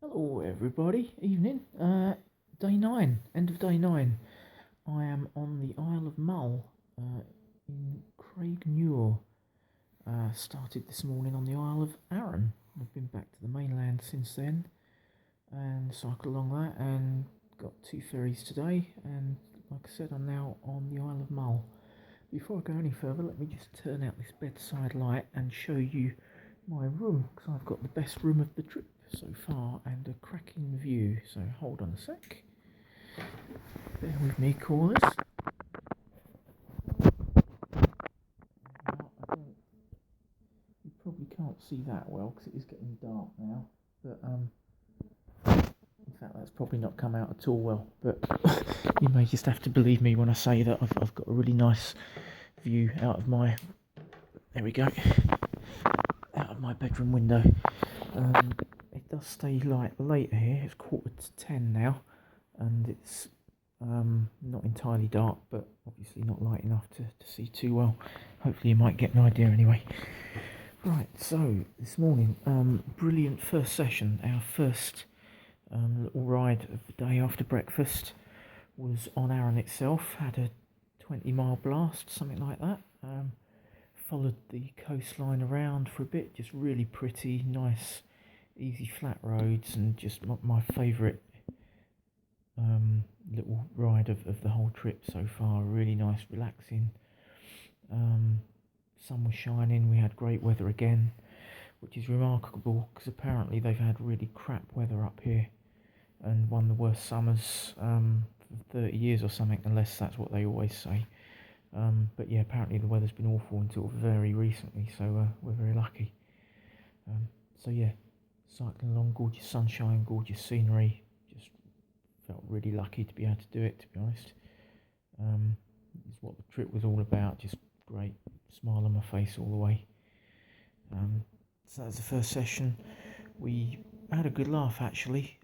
Hello everybody, evening, day 9, end of day 9. I am on the Isle of Mull, in Craignure. Started this morning on the Isle of Arran. I've been back to the mainland since then, and cycled along that, and got 2 ferries today, and like I said, I'm now on the Isle of Mull. Before I go any further, let me just turn out this bedside light and show you my room, because I've got the best room of the trip so far and a cracking view. So hold on a sec, bear with me, callers. You probably can't see that well because it is getting dark now, but in fact that's probably not come out at all well, but you may just have to believe me when I say that I've got a really nice view out of my, there we go, out of my bedroom window. It does stay light later here. It's 9:45 now, and it's not entirely dark, but obviously not light enough to see too well. Hopefully you might get an idea anyway. Right, so this morning, brilliant first session. Our first little ride of the day after breakfast was on Arran itself. Had a 20-mile blast, something like that. Followed the coastline around for a bit, just really pretty, nice, easy flat roads, and just my favourite little ride of the whole trip so far. Really nice, relaxing. Sun was shining, we had great weather again, which is remarkable because apparently they've had really crap weather up here, and one of the worst summers for 30 years or something, unless that's what they always say. But yeah, apparently the weather's been awful until very recently, so we're very lucky. So yeah, cycling along, gorgeous sunshine, gorgeous scenery. Just felt really lucky to be able to do it, to be honest. It's what the trip was all about, just great smile on my face all the way. So that was the first session. We had a good laugh actually.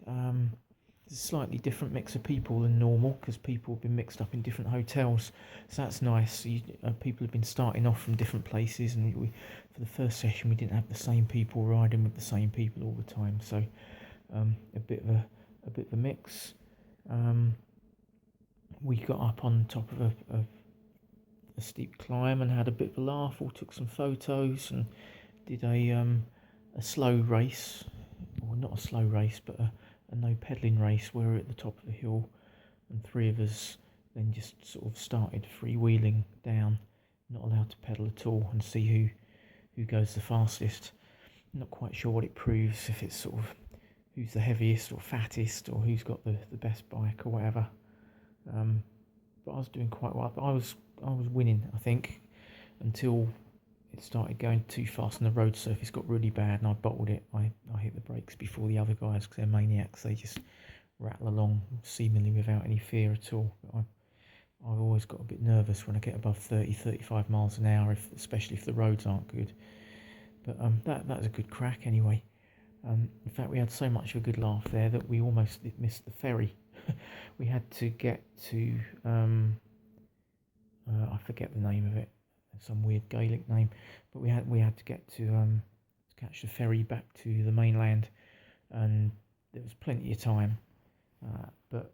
It's a slightly different mix of people than normal because people have been mixed up in different hotels, so that's nice. People have been starting off from different places, and we for the first session we didn't have the same people riding with the same people all the time, so a bit of a mix. We got up on top of a steep climb and had a bit of a laugh. All took some photos and did a slow race, or not a slow race, but a no pedalling race where we're at the top of the hill, and 3 of us then just sort of started freewheeling down, not allowed to pedal at all, and see who goes the fastest. I'm not quite sure what it proves, if it's sort of who's the heaviest or fattest, or who's got the best bike or whatever. But I was doing quite well. I was winning, I think, until it started going too fast and the road surface got really bad, and I bottled it. I hit the brakes before the other guys because they're maniacs. They just rattle along seemingly without any fear at all. I've always got a bit nervous when I get above 30-35 miles an hour, especially if the roads aren't good. But that was a good crack anyway. In fact, we had so much of a good laugh there that we almost missed the ferry. We had to get to I forget the name of it, some weird Gaelic name, but we had to get to catch the ferry back to the mainland, and there was plenty of time, but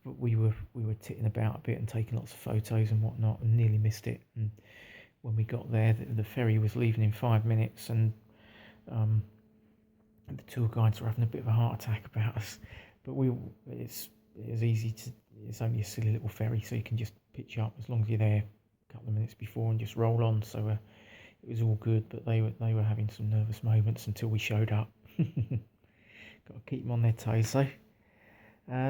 we were titting about a bit and taking lots of photos and whatnot, and nearly missed it. And when we got there, the ferry was leaving in 5 minutes, and the tour guides were having a bit of a heart attack about us. But it's easy to. It's only a silly little ferry, so you can just pitch up as long as you're there a couple of minutes before and just roll on. So it was all good, but they were having some nervous moments until we showed up. Got to keep them on their toes, though.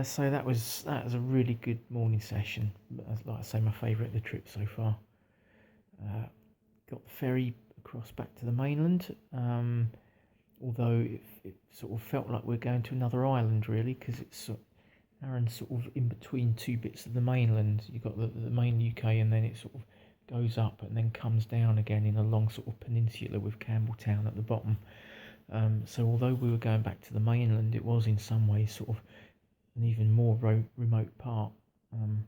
So that was a really good morning session. Like I say, my favourite of the trip so far. Got the ferry across back to the mainland. Although it sort of felt like we're going to another island, really, because it's Arran's sort of in between 2 bits of the mainland. You've got the main UK, and then it sort of goes up and then comes down again in a long sort of peninsula with Campbelltown at the bottom. So although we were going back to the mainland, it was in some ways sort of an even more remote part, and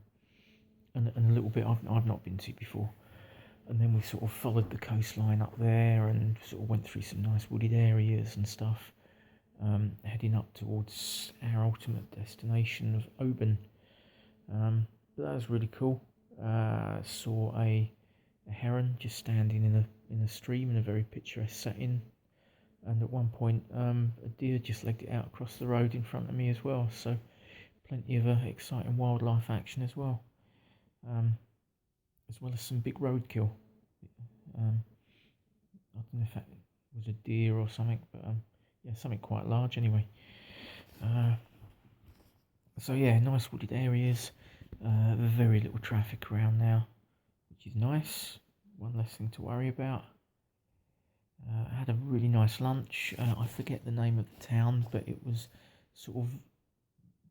a little bit I've not been to before. And then we sort of followed the coastline up there and sort of went through some nice wooded areas and stuff. heading up towards our ultimate destination of Oban. But that was really cool. Saw a heron just standing in a stream in a very picturesque setting, and at one point a deer just legged it out across the road in front of me as well. So plenty of exciting wildlife action as well, as well as some big roadkill. I don't know if that was a deer or something, but yeah, something quite large anyway. So yeah, nice wooded areas, very little traffic around now, which is nice. One less thing to worry about. I had a really nice lunch. I forget the name of the town, but it was sort of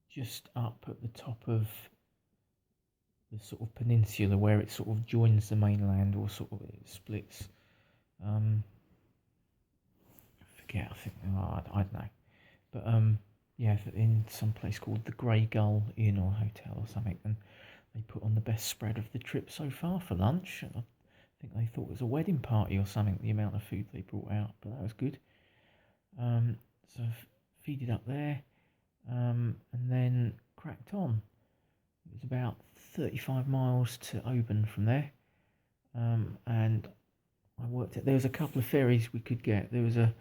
just up at the top of the sort of peninsula where it sort of joins the mainland, or sort of it splits. I forget. I think I don't know, but yeah, in some place called the Grey Gull Inn or Hotel or something, and they put on the best spread of the trip so far for lunch. I think they thought it was a wedding party or something, the amount of food they brought out, but that was good. So feeded up there, and then cracked on. It was about 35 miles to Oban from there, and I worked out there was a couple of ferries we could get. There was a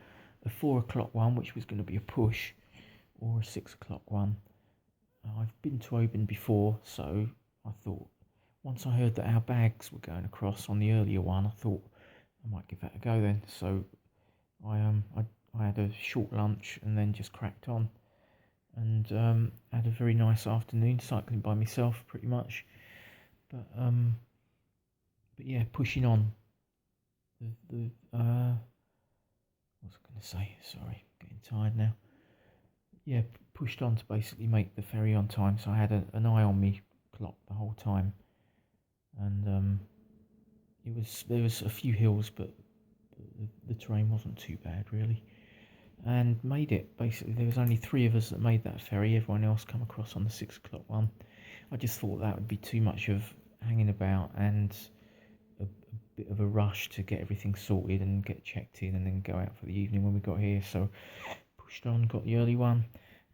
4 o'clock one, which was going to be a push, or a 6 o'clock one. I've been to Oban before, so I thought, once I heard that our bags were going across on the earlier one, I thought I might give that a go then. So I had a short lunch and then just cracked on, and had a very nice afternoon cycling by myself pretty much. But yeah, pushing on. What was I going to say? Sorry, getting tired now. Yeah, pushed on to basically make the ferry on time. So I had an eye on me clock the whole time, and there was a few hills, but the terrain wasn't too bad really, and made it. Basically, there was only 3 of us that made that ferry. Everyone else come across on the 6 o'clock one. I just thought that would be too much of hanging about and a bit of a rush to get everything sorted and get checked in and then go out for the evening when we got here. So pushed on, got the early one,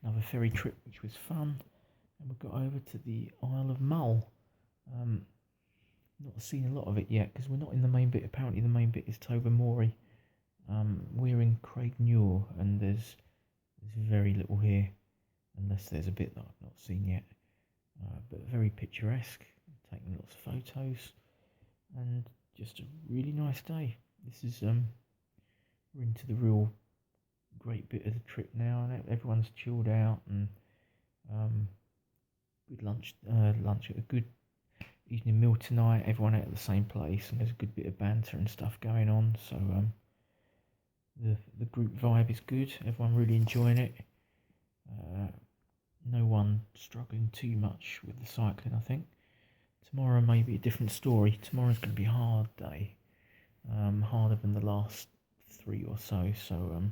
another ferry trip which was fun, and we got over to the Isle of Mull. Not seen a lot of it yet because we're not in the main bit. Apparently the main bit is Tobermory. We're in Craignure, and there's very little here, unless there's a bit that I've not seen yet. But very picturesque, taking lots of photos, and just a really nice day. This is we're into the real great bit of the trip now, and everyone's chilled out, and good lunch at a good evening meal tonight. Everyone out at the same place, and there's a good bit of banter and stuff going on. So the group vibe is good. Everyone really enjoying it. No one struggling too much with the cycling, I think. Tomorrow may be a different story. Tomorrow's going to be a hard day, harder than the last 3 or so. So,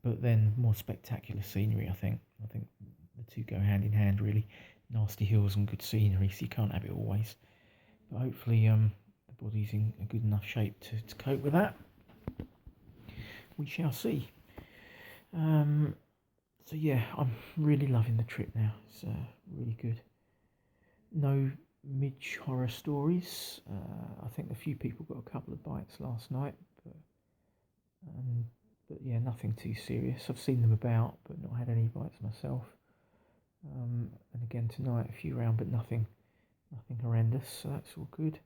but then more spectacular scenery. I think the two go hand in hand really. Nasty hills and good scenery, so you can't have it always. But hopefully, the body's in a good enough shape to cope with that. We shall see. So yeah, I'm really loving the trip now. It's really good. No Midge horror stories. I think a few people got a couple of bites last night, but yeah, nothing too serious. I've seen them about, but not had any bites myself. And again tonight, a few round, but nothing horrendous. So that's all good.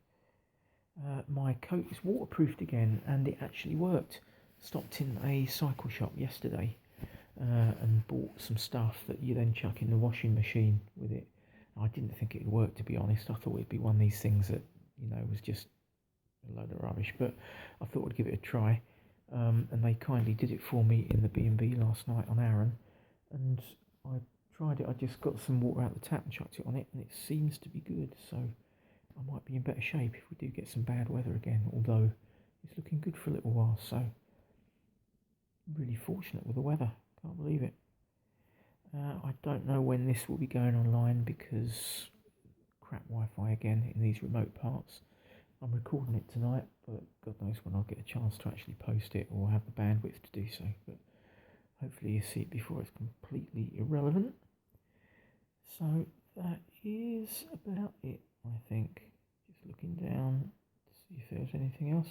My coat is waterproofed again, and it actually worked. Stopped in a cycle shop yesterday and bought some stuff that you then chuck in the washing machine with it. I didn't think it would work, to be honest. I thought it'd be one of these things that, was just a load of rubbish, but I thought I'd give it a try. And they kindly did it for me in the B&B last night on Arran, and I tried it. I just got some water out the tap and chucked it on it, and it seems to be good. So I might be in better shape if we do get some bad weather again, although it's looking good for a little while. So really fortunate with the weather. Can't believe it. I don't know when this will be going online because crap Wi-Fi again in these remote parts. I'm recording it tonight, but God knows when I'll get a chance to actually post it or have the bandwidth to do so. But hopefully you see it before it's completely irrelevant. So that is about it, I think. Just looking down to see if there's anything else.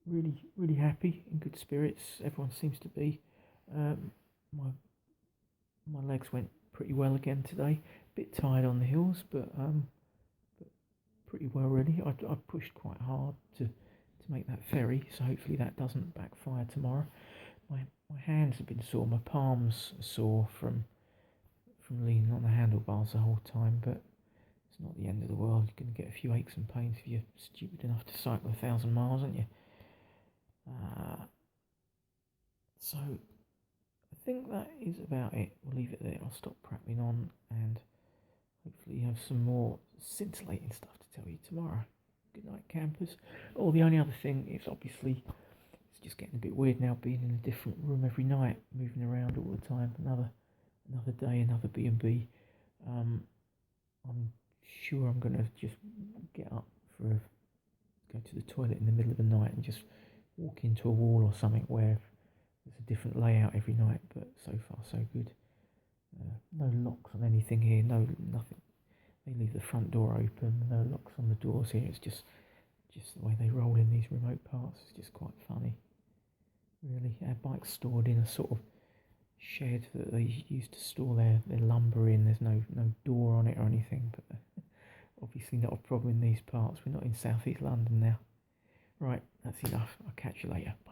Really, really happy, in good spirits. Everyone seems to be. My legs went pretty well again today. Bit tired on the hills, but pretty well really. I pushed quite hard to make that ferry, so hopefully that doesn't backfire tomorrow. My hands have been sore. My palms are sore from leaning on the handlebars the whole time, but it's not the end of the world. You're going to get a few aches and pains if you're stupid enough to cycle 1,000 miles, aren't you? So I think that is about it. We'll leave it there. I'll stop prattling on and hopefully have some more scintillating stuff to tell you tomorrow. Good night, campers. Oh, the only other thing is obviously it's just getting a bit weird now being in a different room every night, moving around all the time. Another day, another B&B. I'm sure I'm going to just get up go to the toilet in the middle of the night and just walk into a wall or something where there's a different layout every night, but so far so good. No locks on anything here, nothing. They leave the front door open, no locks on the doors here. It's just the way they roll in these remote parts. It's just quite funny, really. Our bike's stored in a sort of shed that they used to store their lumber in. There's no door on it or anything, but obviously not a problem in these parts. We're not in southeast London now. Right, that's enough. I'll catch you later. Bye.